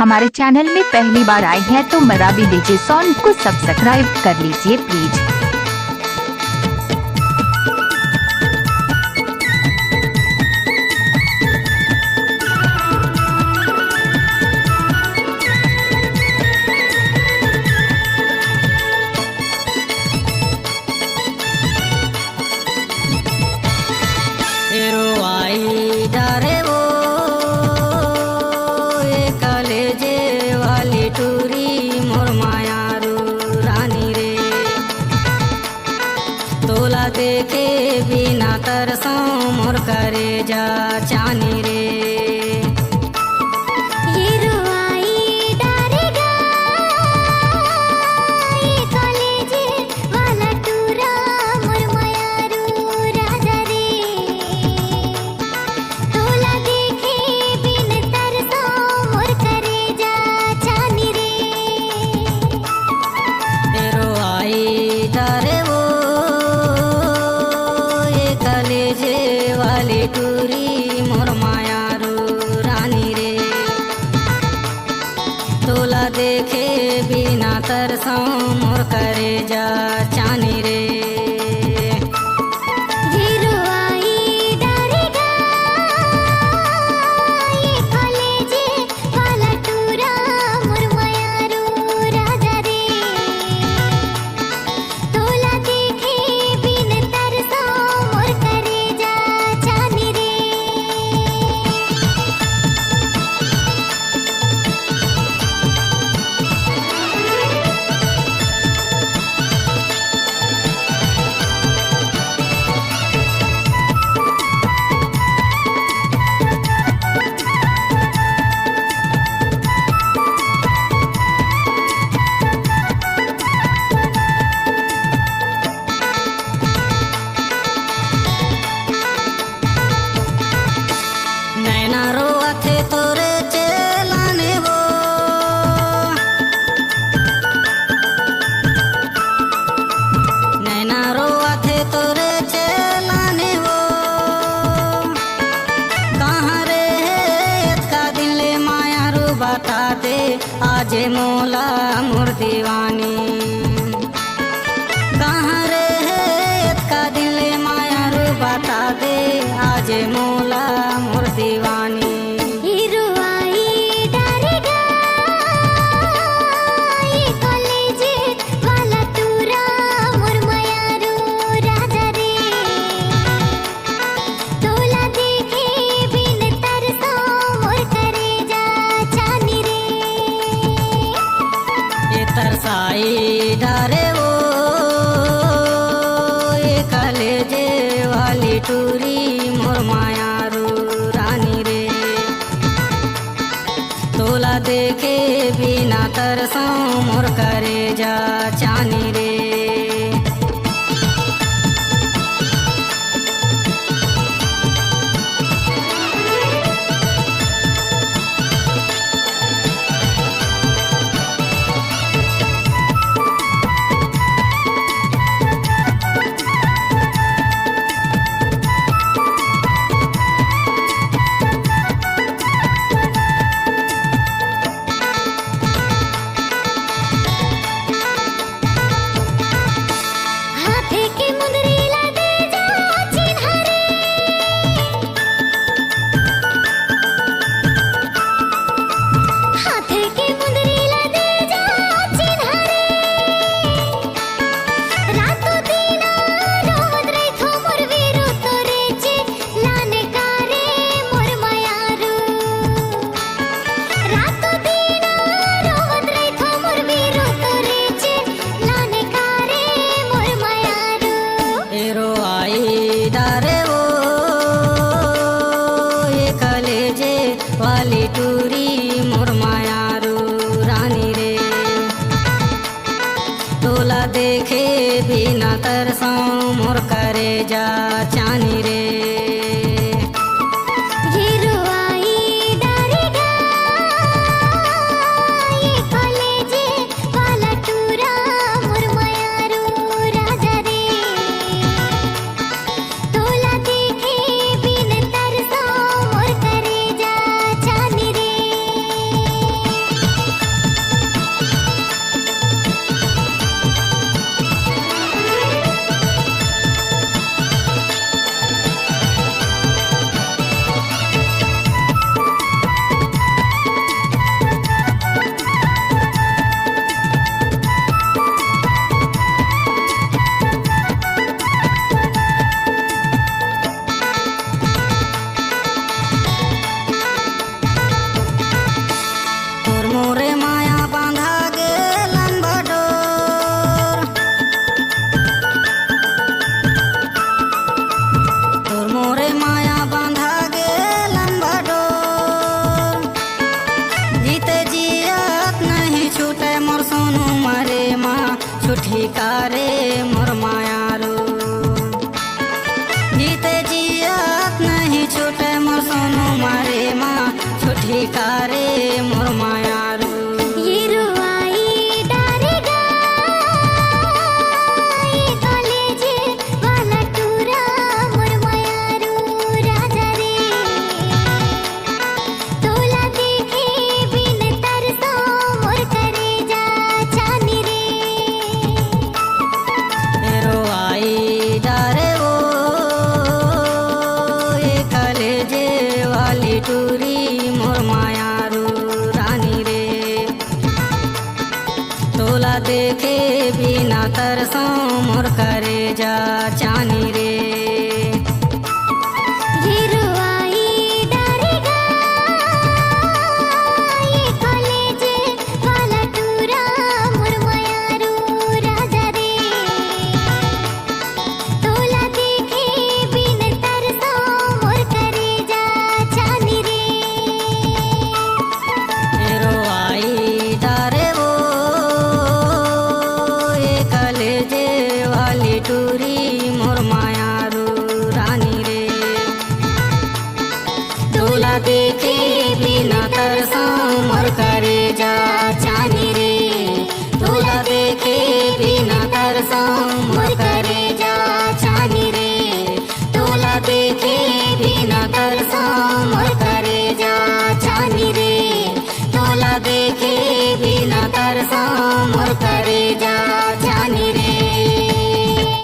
हमारे चैनल में पहली बार आए हैं तो मराबी डीजे सॉन्ग को सब्सक्राइब कर लीजिए प्लीज। तोला देखे बिना तरसों मोर करे जा चानी रे। ये रुआई डारेगा ये कॉलेजे वाला टूरा मोर मायारू राजा रे। तोला देखे बिन तरसों मोर करे जा चानी रे। ये रुआई डारे कलेजे वाली टूरी मोर मायारू रानी रे। तोला देखे बिना तरसों मोर करे जा चानी रे। आजे मोला मोर दीवानी कहाँ रे है का दिल माया रू बता दे आजे मोला मोर दीवानी। तरसाई डारे वो ये कलेजे वाली टूरी मोर मायारू रानी रे। तोला देखे बिना तरसों मोर करे जा चानी रे। वाली टूरी मोर मायारू रानी रे। तोला देखे बिना तरसों मोर करे जा चानी रे। छुट्टी कारे मोर मायारू जीते जियत नहीं छूटे मोर सोनू मारे माँ छुट्टी कारे मोर मायारू ये रुआई डारेगा ये कॉलेज वाला टूरा मोर मायारू राजा रे तोला देखे बिन तरसो मोर करेजा जानी रे मेरो आई डारे वो ये कलेजे वाली टूरी मोर मायारू रानी रे तोला देखे बिना तरसों मोर करेजा जानी रे।